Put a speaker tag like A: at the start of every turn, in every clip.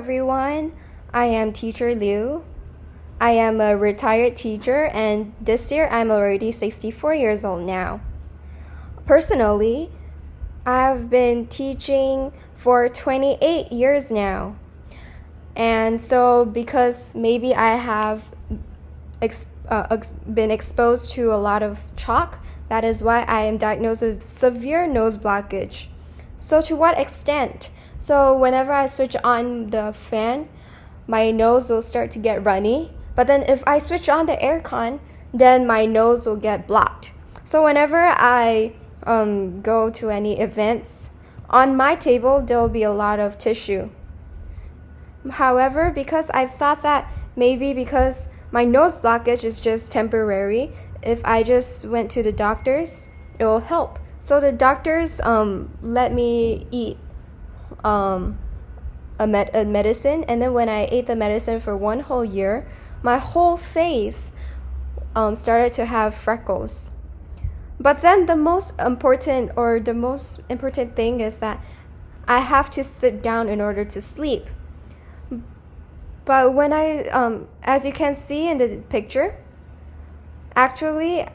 A: everyone. I am Teacher Liu. I am a retired teacher, and this year I'm already 64 years old now. Personally, I've been teaching for 28 years now. And so because maybe I have been exposed to a lot of chalk, that is why I am diagnosed with severe nose blockage. So to what extent? So whenever I switch on the fan, my nose will start to get runny. But then if I switch on the aircon, then my nose will get blocked. So whenever I go to any events, on my table there will be a lot of tissue. However, because I thought that maybe because my nose blockage is just temporary, if I just went to the doctors, it will help. So the doctors let me eat a medicine, and then when I ate the medicine for 1 whole year, my whole face started to have freckles. But then the most important thing is that I have to sit down in order to sleep. But when as you can see in the picture, actually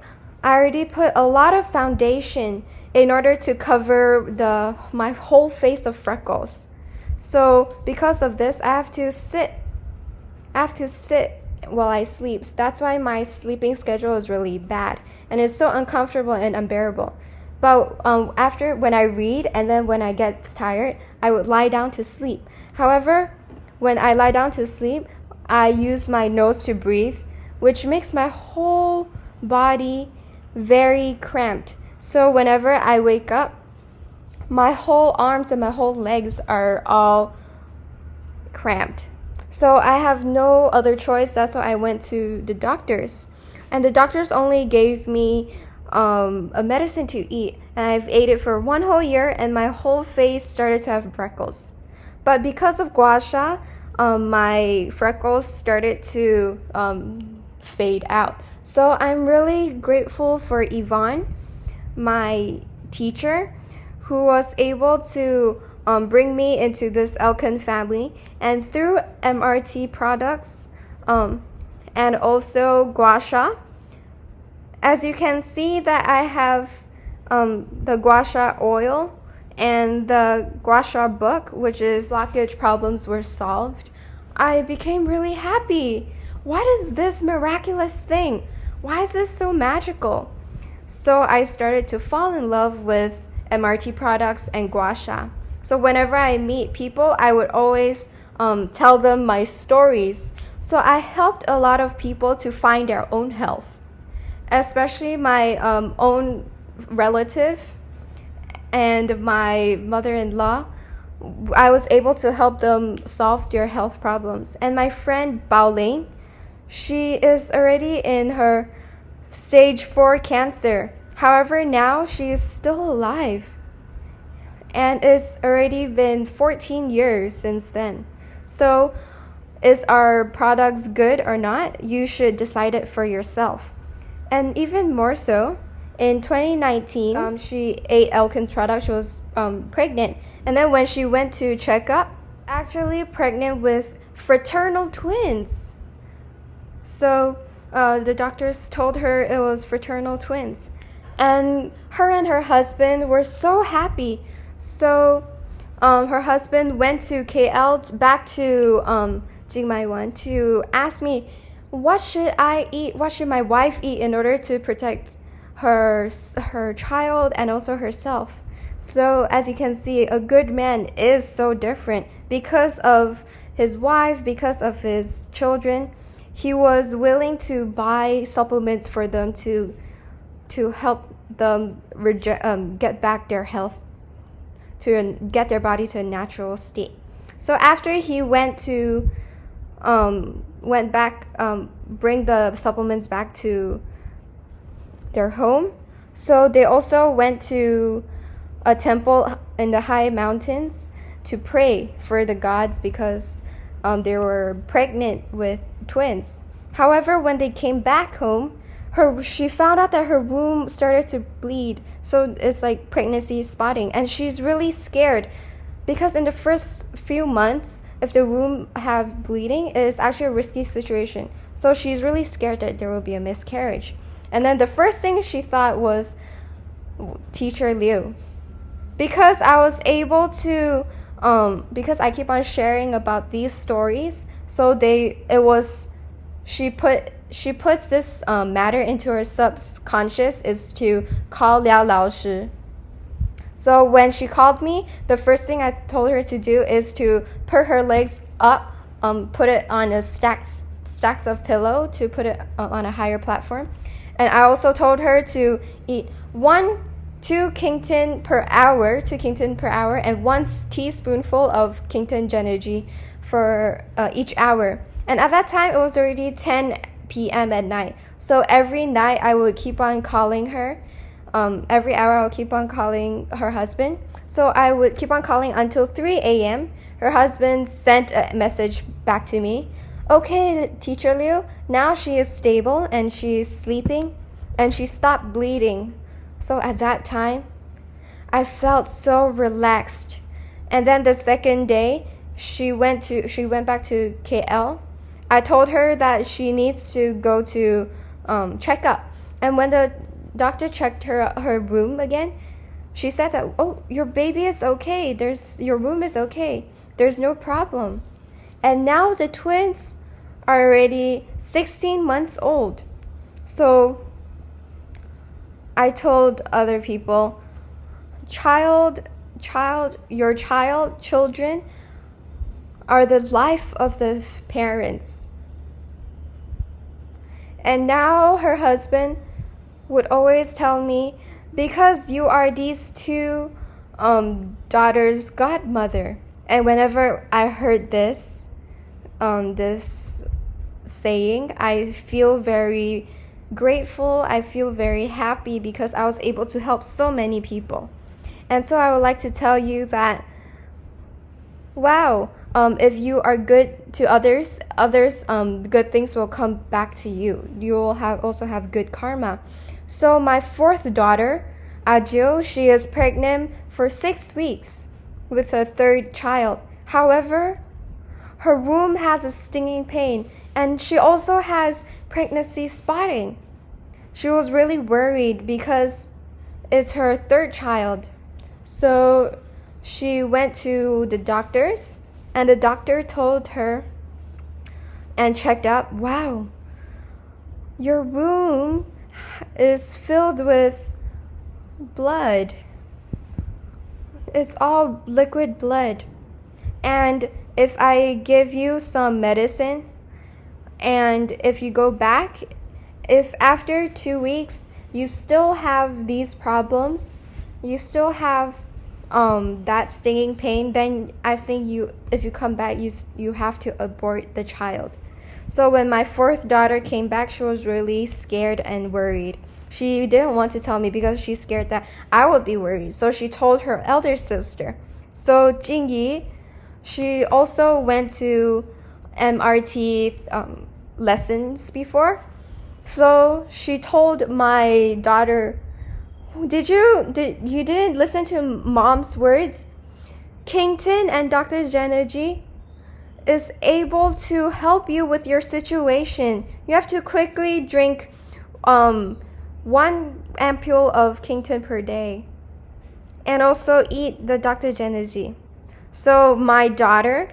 A: I already put a lot of foundation in order to cover my whole face of freckles. So because of this, I have to sit while I sleep. So that's why my sleeping schedule is really bad, and it's so uncomfortable and unbearable. But when I read and then when I get tired, I would lie down to sleep. However, when I lie down to sleep, I use my nose to breathe, which makes my whole body very cramped. So whenever I wake up, my whole arms and my whole legs are all cramped. So I have no other choice. That's why I went to the doctors. And the doctors only gave me a medicine to eat. And I've ate it for 1 whole year, and my whole face started to have freckles. But because of gua sha, my freckles started to fade out. So I'm really grateful for Yvonne, my teacher, who was able to bring me into this ELKEN family. And through MRT products and also gua sha, as you can see that I have the gua sha oil and the gua sha book, which is blockage problems were solved, I became really happy. What is this miraculous thing? Why is this so magical? So I started to fall in love with MRT products and gua sha. So whenever I meet people, I would always tell them my stories. So I helped a lot of people to find their own health, especially my own relative and my mother-in-law. I was able to help them solve their health problems. And my friend Bao Ling, she is already in her stage 4 cancer. However, now she is still alive. And it's already been 14 years since then. So is our products good or not? You should decide it for yourself. And even more so, in 2019, she ate ELKEN's product. She was pregnant. And then when she went to check up, actually pregnant with fraternal twins. So the doctors told her it was fraternal twins. And her husband were so happy. So her husband went to KL, back to Jingmaiwan, to ask me, what should I eat? What should my wife eat in order to protect her child and also herself? So as you can see, a good man is so different. Because of his wife, because of his children, he was willing to buy supplements for them to help them get back their health, to get their body to a natural state. So after he went back, bring the supplements back to their home. So they also went to a temple in the high mountains to pray for the gods because they were pregnant with twins. However, when they came back home, she found out that her womb started to bleed. So it's like pregnancy spotting, and she's really scared because in the first few months if the womb have bleeding, it is actually a risky situation. So she's really scared that there will be a miscarriage. And then the first thing she thought was Teacher Liu. Because I was able to, because I keep on sharing about these stories, so she puts this matter into her subconscious is to call Liao Lao Shi. So when she called me, the first thing I told her to do is to put her legs up, put it on a stacks of pillow to put it on a higher platform. And I also told her to eat 2 Kington per hour, and 1 teaspoonful of Kington Genergy for each hour. And at that time, it was already 10 p.m. at night. So every night, I would keep on calling her. Every hour, I would keep on calling her husband. So I would keep on calling until 3 a.m. Her husband sent a message back to me. Okay, Teacher Liu, now she is stable and she is sleeping and she stopped bleeding. So at that time, I felt so relaxed. And then the second day, she went back to KL. I told her that she needs to go to check up. And when the doctor checked her room again, she said that, oh, your baby is okay. Your room is okay. There's no problem. And now the twins are already 16 months old. So I told other people, children are the life of the parents. And now her husband would always tell me, because you are these 2 daughters' godmother. And whenever I heard this saying, I feel very grateful. I feel very happy because I was able to help so many people. And so I would like to tell you that, wow, if you are good to others, good things will come back to you. You will also have good karma. So my 4th daughter, Ajo, she is pregnant for 6 weeks with her 3rd child. However, her womb has a stinging pain, and she also has pregnancy spotting. She was really worried because it's her 3rd child. So she went to the doctors, and the doctor told her and checked out, wow, your womb is filled with blood. It's all liquid blood. And if I give you some medicine, and if you go back, if after 2 weeks you still have these problems, you still have that stinging pain, then I think if you come back, you have to abort the child. So when my 4th daughter came back, she was really scared and worried. She didn't want to tell me because she's scared that I would be worried. So she told her elder sister. So Jingyi, she also went to MRT lessons before. So she told my daughter, you didn't listen to mom's words? Kington and Dr. Genergy is able to help you with your situation. You have to quickly drink 1 ampule of Kington per day, and also eat the Dr. Genergy. So my daughter,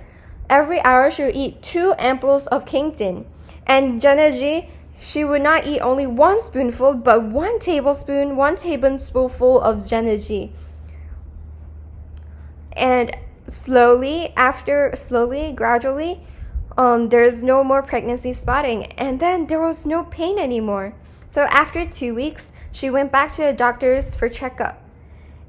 A: every hour she would eat 2 ampules of Kington, and Genergy, she would not eat only 1 spoonful, but 1 tablespoonful of Genergy. And gradually, there's no more pregnancy spotting, and then there was no pain anymore. So after 2 weeks, she went back to the doctors for checkup.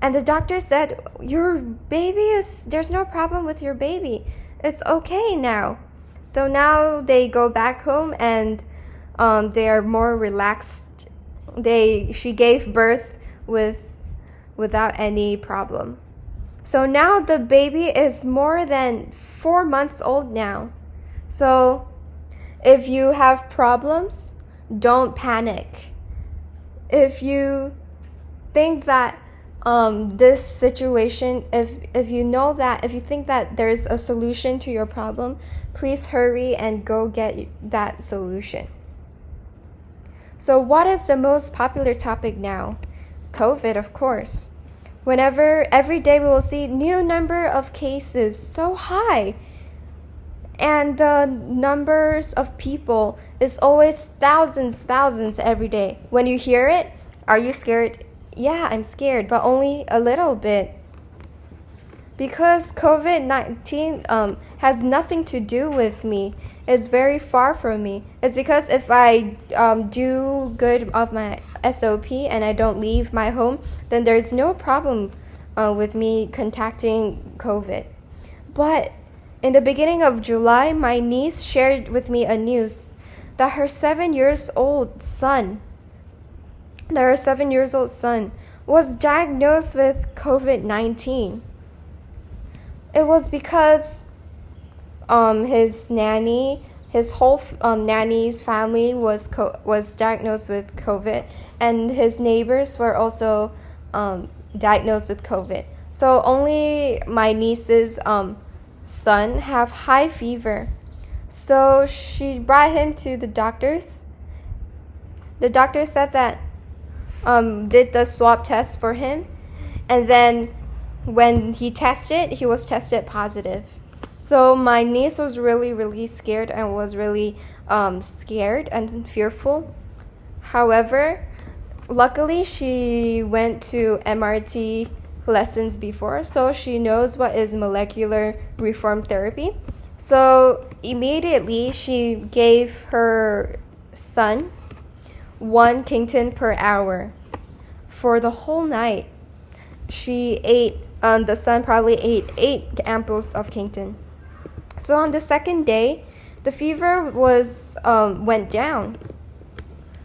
A: And the doctor said, there's no problem with your baby. It's okay now. So now they go back home and they are more relaxed. She gave birth without any problem. So now the baby is more than 4 months old now. So if you have problems, don't panic. If you think that this situation, if you think that there's a solution to your problem, please hurry and go get that solution. So what is the most popular topic now? COVID, of course. Every day we will see new number of cases so high, and the numbers of people is always thousands every day. When you hear it, are you scared? Yeah, I'm scared, but only a little bit. Because COVID-19 has nothing to do with me. It's very far from me. It's because if I do good of my SOP and I don't leave my home, then there's no problem with me contacting COVID. But in the beginning of July, my niece shared with me a news that her 7-year-old son was diagnosed with COVID-19. It was because his whole nanny's family was diagnosed with COVID, and his neighbors were also diagnosed with COVID. So only my niece's son have high fever. So she brought him to the doctors. The doctor said that did the swab test for him, and then when he tested, he was tested positive. So my niece was really scared and was really scared and fearful. However, luckily she went to MRT lessons before, so she knows what is molecular reform therapy. So immediately she gave her son 1 Kington per hour for the whole night. The son probably ate 8 ampoules of Kington. So on the second day, the fever went down.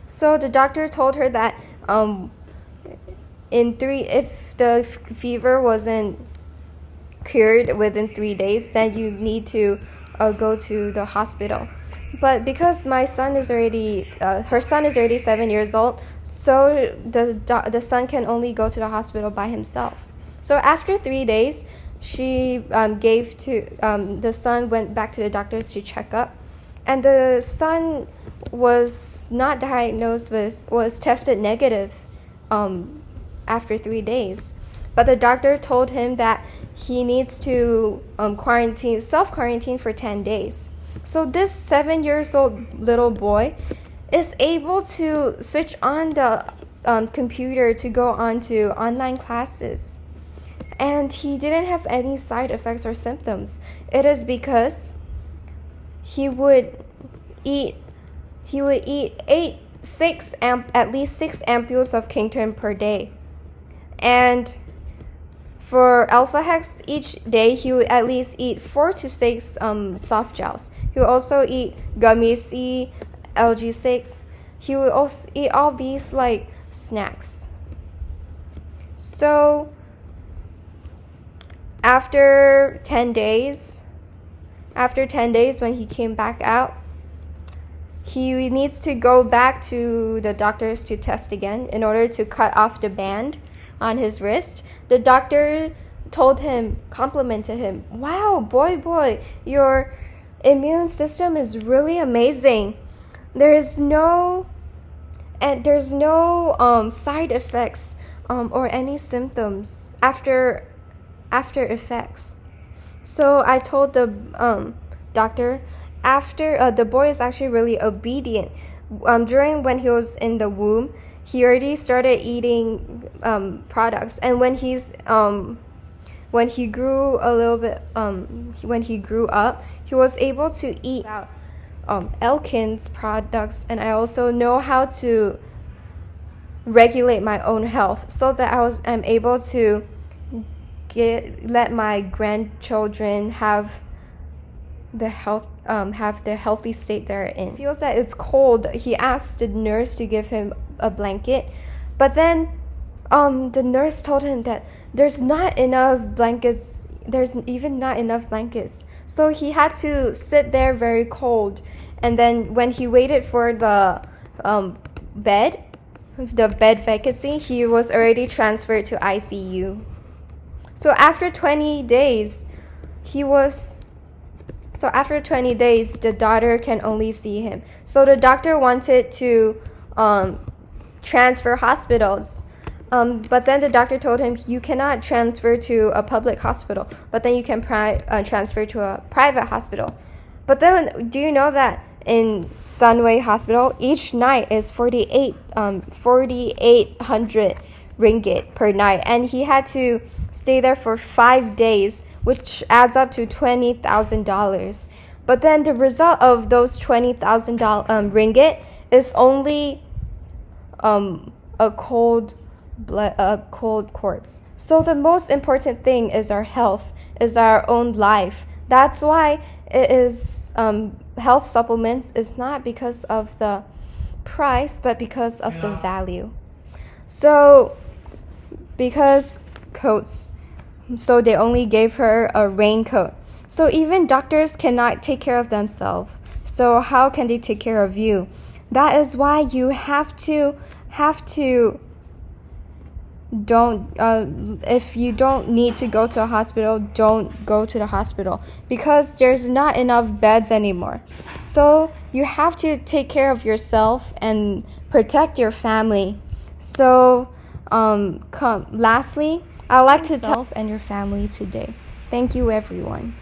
A: So the doctor told her that if the fever wasn't cured within 3 days, then you need to go to the hospital. But because her son is already 7 years old, so the son can only go to the hospital by himself. So after 3 days, the son went back to the doctors to check up, and the son was tested negative after 3 days. But the doctor told him that he needs to self-quarantine for 10 days. So this 7-year-old little boy is able to switch on the computer to go on to online classes. And he didn't have any side effects or symptoms. It is because he would eat at least 6 ampoules of Kington per day. And for Alpha Hex, each day he would at least eat 4 to 6 soft gels. He would also eat gummy C, LG6. He would also eat all these like snacks. So after 10 days, when he came back out, he needs to go back to the doctors to test again in order to cut off the band on his wrist. The doctor complimented him, "Wow, boy, your immune system is really amazing. There's no side effects or any symptoms after effects." So I told the doctor, the boy is actually really obedient. During when he was in the womb, he already started eating products, and when he grew up, he was able to eat ELKEN's products. And I also know how to regulate my own health so that I'm able to let my grandchildren have the healthy state they're in. He feels that it's cold. He asked the nurse to give him a blanket, but then the nurse told him that there's not enough blankets. There's even not enough blankets. So he had to sit there very cold. And then when he waited for the bed the bed vacancy, he was already transferred to ICU. So after 20 days, the daughter can only see him. So the doctor wanted to transfer hospitals. But then the doctor told him, you cannot transfer to a public hospital, but then you can transfer to a private hospital. But then, do you know that in Sunway Hospital, each night is 4,800 ringgit per night, and he had to stay there for 5 days, which adds up to $20,000. But then the result of those $20,000 ringgit is only a cold corpse. So the most important thing is our health, is our own life. That's why it is health supplements is not because of the price, but because of the value. So because coats, so they only gave her a raincoat. So even doctors cannot take care of themselves. So how can they take care of you? That is why you have to if you don't need to go to a hospital, don't go to the hospital, because there's not enough beds anymore. So you have to take care of yourself and protect your family. So lastly, I'd like to tell yourself and your family today. Thank you, everyone.